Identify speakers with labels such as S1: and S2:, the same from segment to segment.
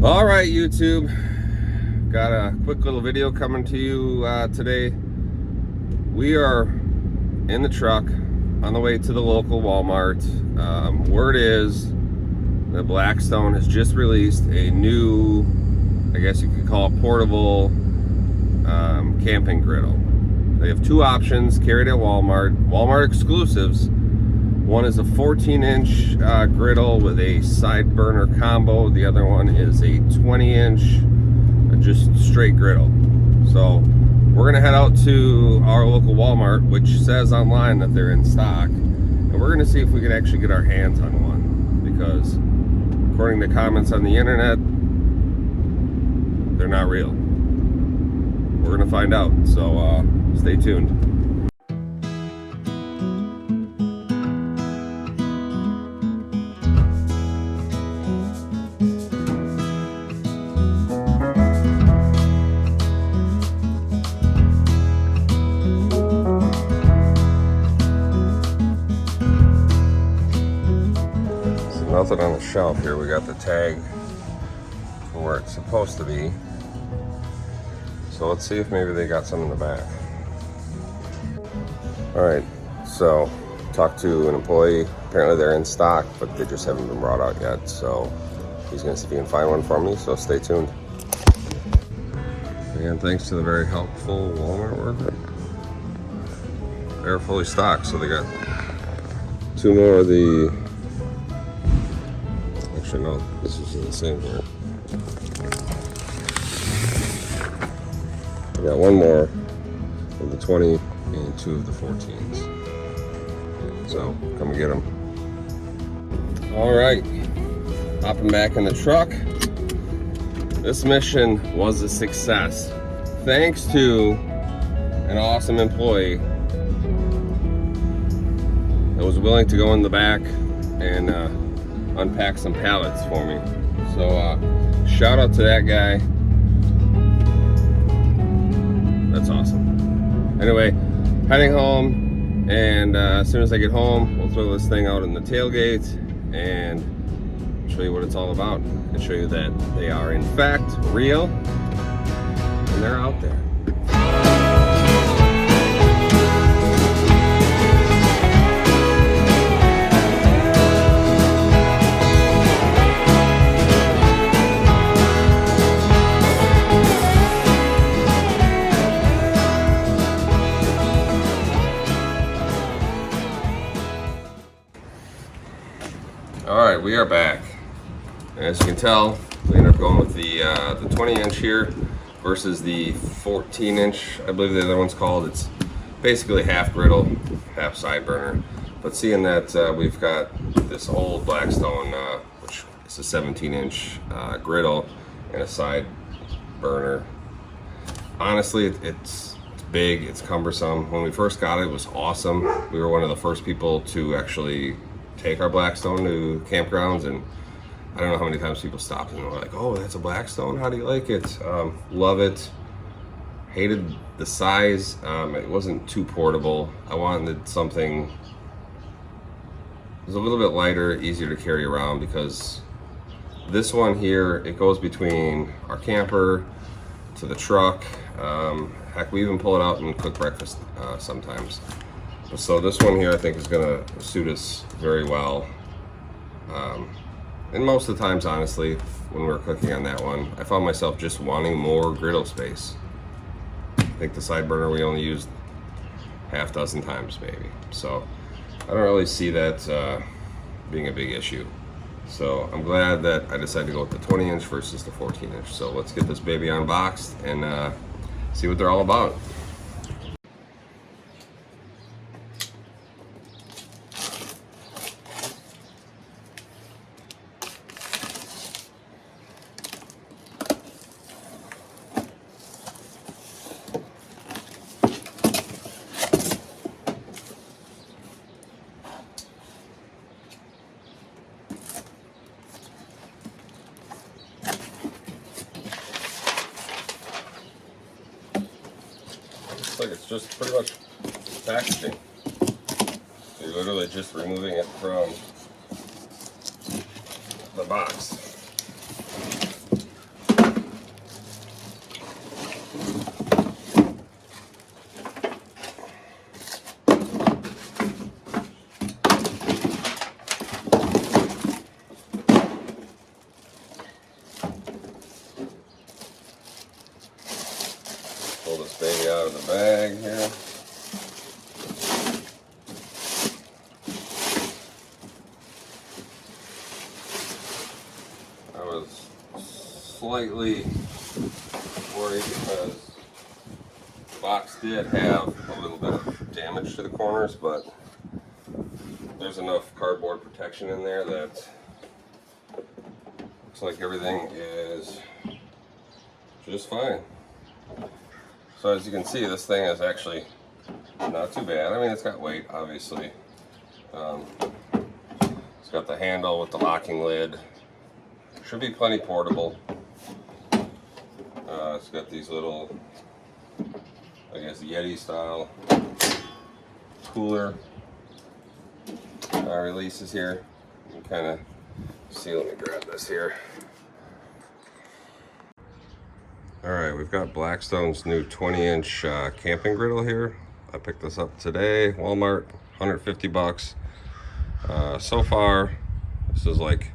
S1: All right, YouTube, got a quick little video coming to you today. We are in the truck on the way to the local Walmart. Word is that Blackstone has just released a new, I guess you could call it portable camping griddle. They have two options carried at Walmart exclusives. One is a 14-inch griddle with a side burner combo. The other one is a 20-inch just straight griddle. So we're gonna head out to our local Walmart, which says online that they're in stock, and we're gonna see if we can actually get our hands on one, because according to comments on the internet, they're not real. We're gonna find out, so stay tuned. Nothing on the shelf here. We got the tag for where it's supposed to be. So let's see if maybe they got some in the back. All right, so talked to an employee. Apparently they're in stock, but they just haven't been brought out yet. So he's gonna see if he can find one for me, so stay tuned. And thanks to the very helpful Walmart worker, they're fully stocked. So they got two more of the, actually no, this is the same here. I got one more of the 20 and two of the 14s. So come and get them. All right, hopping back in the truck. This mission was a success, thanks to an awesome employee that was willing to go in the back and unpack some pallets for me. So shout out to that guy. That's awesome. Anyway, heading home, and as soon as I get home, we'll throw this thing out in the tailgate and show you what it's all about, and show you that they are in fact real and they're out there. All right, we are back. As you can tell, we ended up going with the 20-inch here versus the 14-inch. I believe the other one's called. It's basically half griddle, half side burner. But seeing that we've got this old Blackstone, which is a 17-inch griddle and a side burner, honestly, it's big, it's cumbersome. When we first got it, it was awesome. We were one of the first people to actually take our Blackstone to campgrounds, and I don't know how many times people stopped and were like, oh, that's a Blackstone, how do you like it? Love it. Hated the size. It wasn't too portable. I wanted something that was a little bit lighter, easier to carry around, because this one here, it goes between our camper to the truck. Heck, we even pull it out and cook breakfast sometimes. So this one here I think is gonna suit us very well. And most of the times, honestly, when we're cooking on that one, I found myself just wanting more griddle space. I think the side burner we only used half dozen times maybe. So I don't really see that being a big issue. So I'm glad that I decided to go with the 20-inch versus the 14-inch. So let's get this baby unboxed and see what they're all about. Looks like it's just pretty much packaging. You're literally just removing it from the box. the bag here. I was slightly worried because the box did have a little bit of damage to the corners, but there's enough cardboard protection in there that looks like everything is just fine. So as you can see, this thing is actually not too bad. I mean, it's got weight, obviously. It's got the handle with the locking lid. Should be plenty portable. It's got these little, I guess, Yeti style cooler releases here. You can kind of see, let me grab this here. Alright, we've got Blackstone's new 20-inch camping griddle here. I picked this up today, Walmart, 150 bucks. So far, this is like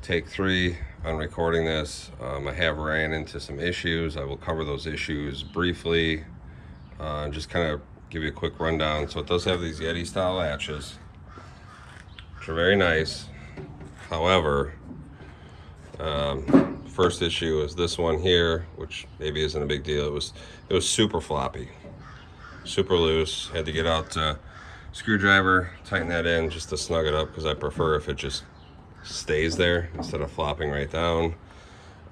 S1: take 3 on recording this. I have ran into some issues. I will cover those issues briefly and just kind of give you a quick rundown. So it does have these Yeti style latches, which are very nice. However, first issue is this one here, which maybe isn't a big deal. It was super floppy, super loose. Had to get out a screwdriver, tighten that in just to snug it up, because I prefer if it just stays there instead of flopping right down.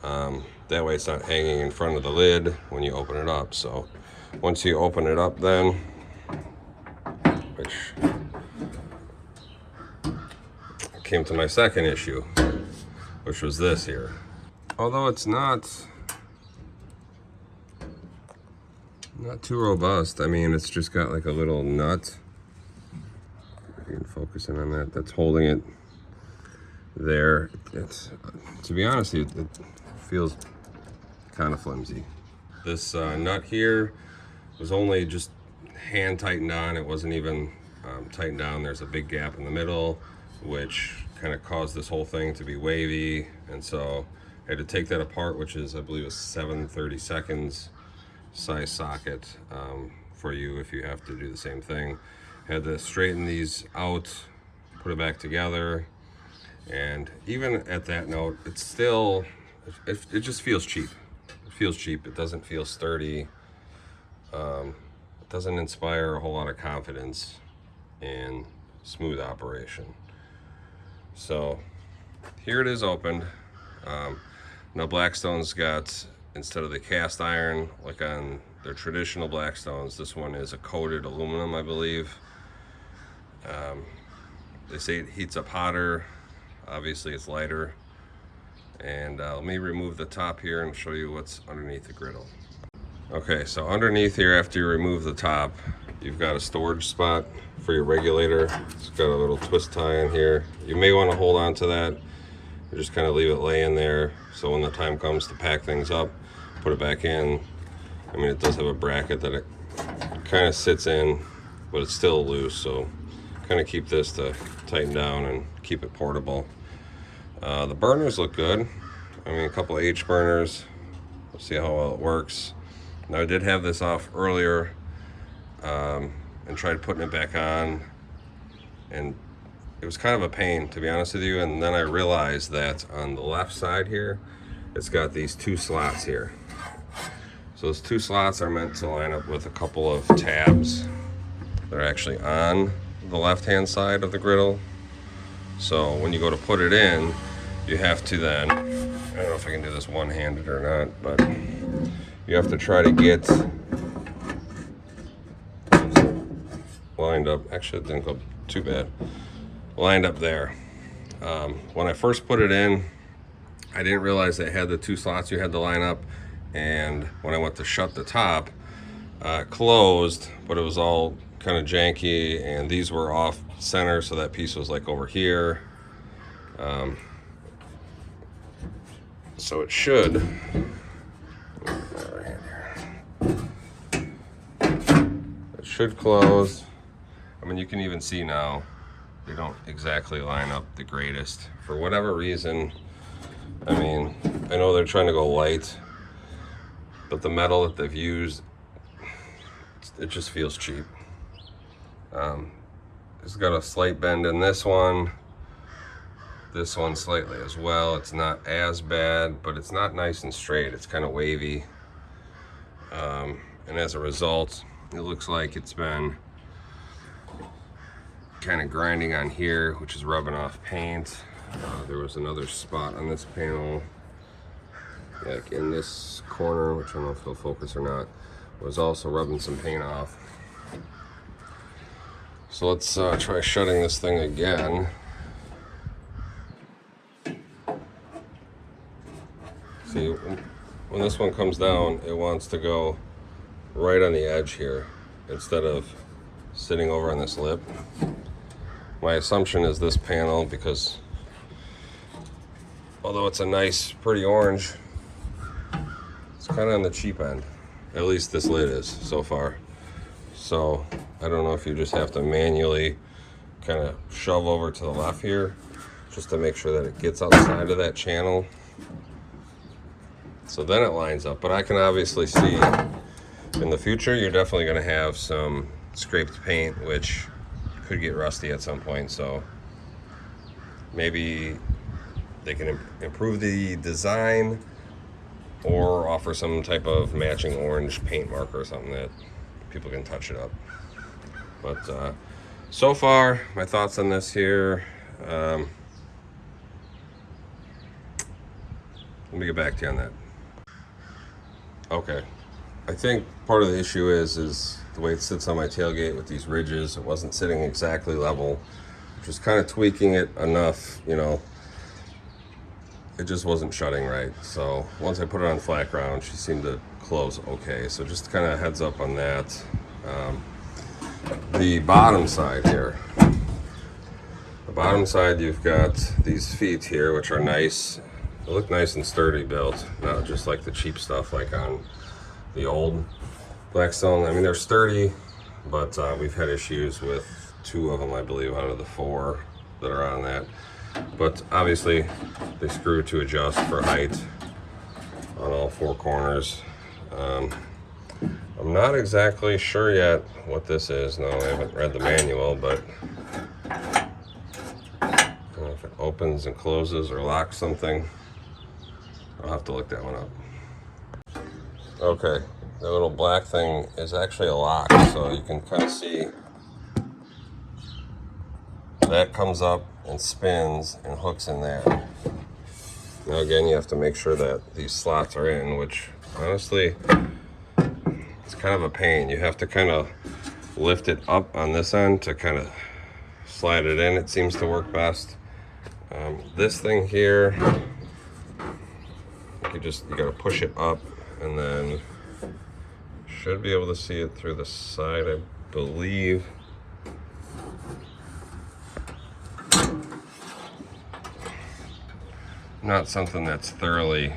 S1: That way it's not hanging in front of the lid when you open it up. So once you open it up then, which came to my second issue, which was this here. Although it's not too robust. I mean, it's just got like a little nut. You can focus in on that. That's holding it there. It's, to be honest, it feels kind of flimsy. This nut here was only just hand tightened on. It wasn't even tightened down. There's a big gap in the middle, which kind of caused this whole thing to be wavy, and so I had to take that apart, which is, I believe, a 7/32 size socket for you if you have to do the same thing. Had to straighten these out, put it back together, and even at that note, it's still, it just feels cheap. It feels cheap. It doesn't feel sturdy. It doesn't inspire a whole lot of confidence in smooth operation. So here it is opened. Now Blackstone's got, instead of the cast iron like on their traditional Blackstones, this one is a coated aluminum, I believe. They say it heats up hotter. Obviously it's lighter. And let me remove the top here and show you what's underneath the griddle. Okay, so underneath here, after you remove the top, you've got a storage spot for your regulator. It's got a little twist tie in here. You may want to hold on to that or just kind of leave it laying there, so when the time comes to pack things up, put it back in. I mean, it does have a bracket that it kind of sits in, but it's still loose, so kind of keep this to tighten down and keep it portable. The burners look good. I mean, a couple of H burners. We'll see how well it works. Now, I did have this off earlier and tried putting it back on, and it was kind of a pain, to be honest with you. And then I realized that on the left side here, it's got these 2 slots here. So those 2 slots are meant to line up with a couple of tabs that are actually on the left-hand side of the griddle. So when you go to put it in, you have to then, I don't know if I can do this one-handed or not, but you have to try to get lined up. Actually, it didn't go too bad. Lined up there. When I first put it in, I didn't realize they had the 2 slots you had to line up, and when I went to shut the top, it closed, but it was all kind of janky, and these were off center, so that piece was like over here. So it should, it should close. I mean, you can even see now they don't exactly line up the greatest for whatever reason. I mean, I know they're trying to go light, but the metal that they've used, just feels cheap. It's got a slight bend in this one slightly as well. It's not as bad, but it's not nice and straight. It's kind of wavy, and as a result, it looks like it's been kind of grinding on here, which is rubbing off paint. There was another spot on this panel, like in this corner, which I don't know if it'll focus or not, was also rubbing some paint off. So let's try shutting this thing again. See, when this one comes down, it wants to go right on the edge here instead of sitting over on this lip. My assumption is this panel, because although it's a nice, pretty orange, it's kind of on the cheap end. At least this lid is so far. So I don't know if you just have to manually kind of shove over to the left here just to make sure that it gets outside of that channel. So then it lines up. But I can obviously see in the future you're definitely going to have some scraped paint, which could get rusty at some point. So maybe they can improve the design or offer some type of matching orange paint marker or something that people can touch it up. But so far, my thoughts on this here. Let me get back to you on that. Okay, I think part of the issue is the way it sits on my tailgate with these ridges. It wasn't sitting exactly level. Just kind of tweaking it enough, you know. It just wasn't shutting right. So once I put it on flat ground, she seemed to close okay. So just kind of heads up on that. The bottom side here. The bottom side, you've got these feet here, which are nice. They look nice and sturdy built, not just like the cheap stuff like on the old Blackstone. I mean, they're sturdy, but we've had issues with 2 of them, I believe, out of the 4 that are on that. But obviously, they screw to adjust for height on all 4 corners. I'm not exactly sure yet what this is. No, I haven't read the manual, but I don't know if it opens and closes or locks something. I'll have to look that one up. Okay, the little black thing is actually a lock, so you can kind of see that comes up and spins and hooks in there. Now again, you have to make sure that these slots are in, which honestly, it's kind of a pain. You have to kind of lift it up on this end to kind of slide it in. It seems to work best. This thing here, you gotta push it up, and then should be able to see it through the side, I believe. Not something that's thoroughly.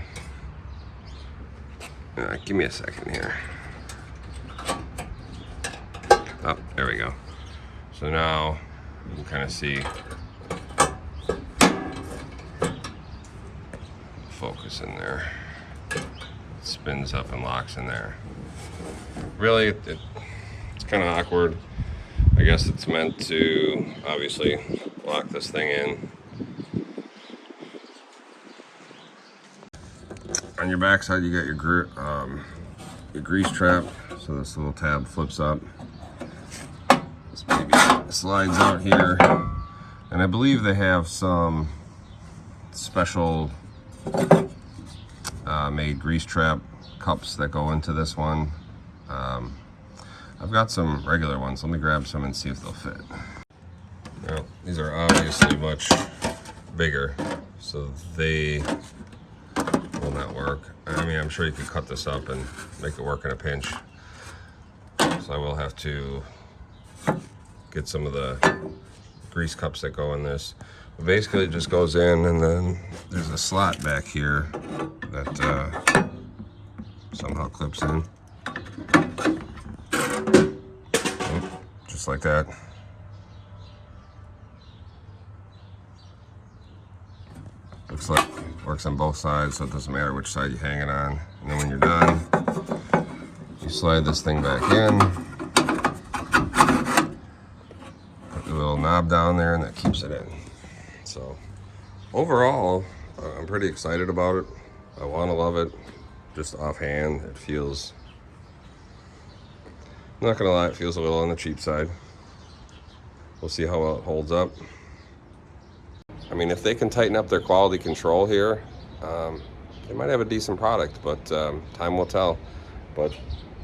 S1: Give me a second here. Oh, there we go. So now you can kind of see. Focus in there. It spins up and locks in there. Really, it's kind of awkward. I guess it's meant to obviously lock this thing in. On your back side, you got your grease trap. So this little tab flips up. This baby slides out here, and I believe they have some special made grease trap cups that go into this one. I've got some regular ones. Let me grab some and see if they'll fit. Now, these are obviously much bigger, so they will not work. I mean, I'm sure you could cut this up and make it work in a pinch. So I will have to get some of the grease cups that go in this. Basically, it just goes in, and then there's a slot back here that somehow clips in. Just like that. Looks like it works on both sides, so it doesn't matter which side you hang it on. And then when you're done, you slide this thing back in. knob down there, and that keeps it in. So overall, I'm pretty excited about it. I want to love it. Just offhand, it feels, I'm not gonna lie, it feels a little on the cheap side. We'll see how well it holds up. I mean, if they can tighten up their quality control here, they might have a decent product, but time will tell. But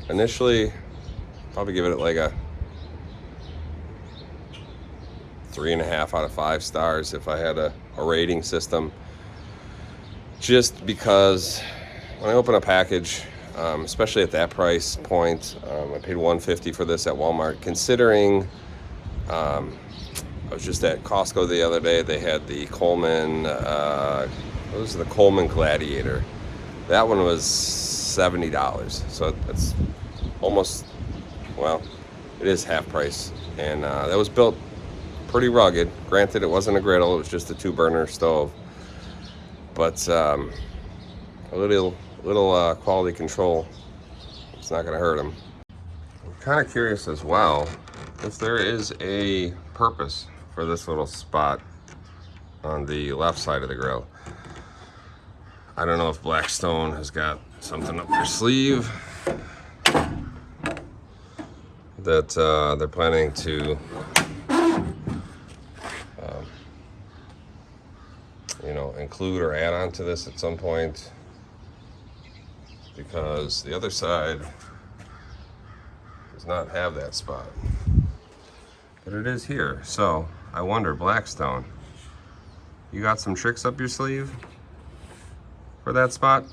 S1: initially, probably give it like a 3.5 out of 5 stars if I had a rating system. Just because when I open a package, especially at that price point, I paid $150 for this at Walmart. Considering I was just at Costco the other day, they had the Coleman, what was the Coleman Gladiator. That one was $70, so that's almost, well, it is half price. And that was built pretty rugged. Granted, it wasn't a griddle, it was just a 2-burner stove. But a little quality control, it's not gonna hurt them. I'm kind of curious as well if there is a purpose for this little spot on the left side of the grill. I don't know if Blackstone has got something up their sleeve that they're planning to include or add on to this at some point, because the other side does not have that spot, but it is here. So I wonder, Blackstone, you got some tricks up your sleeve for that spot?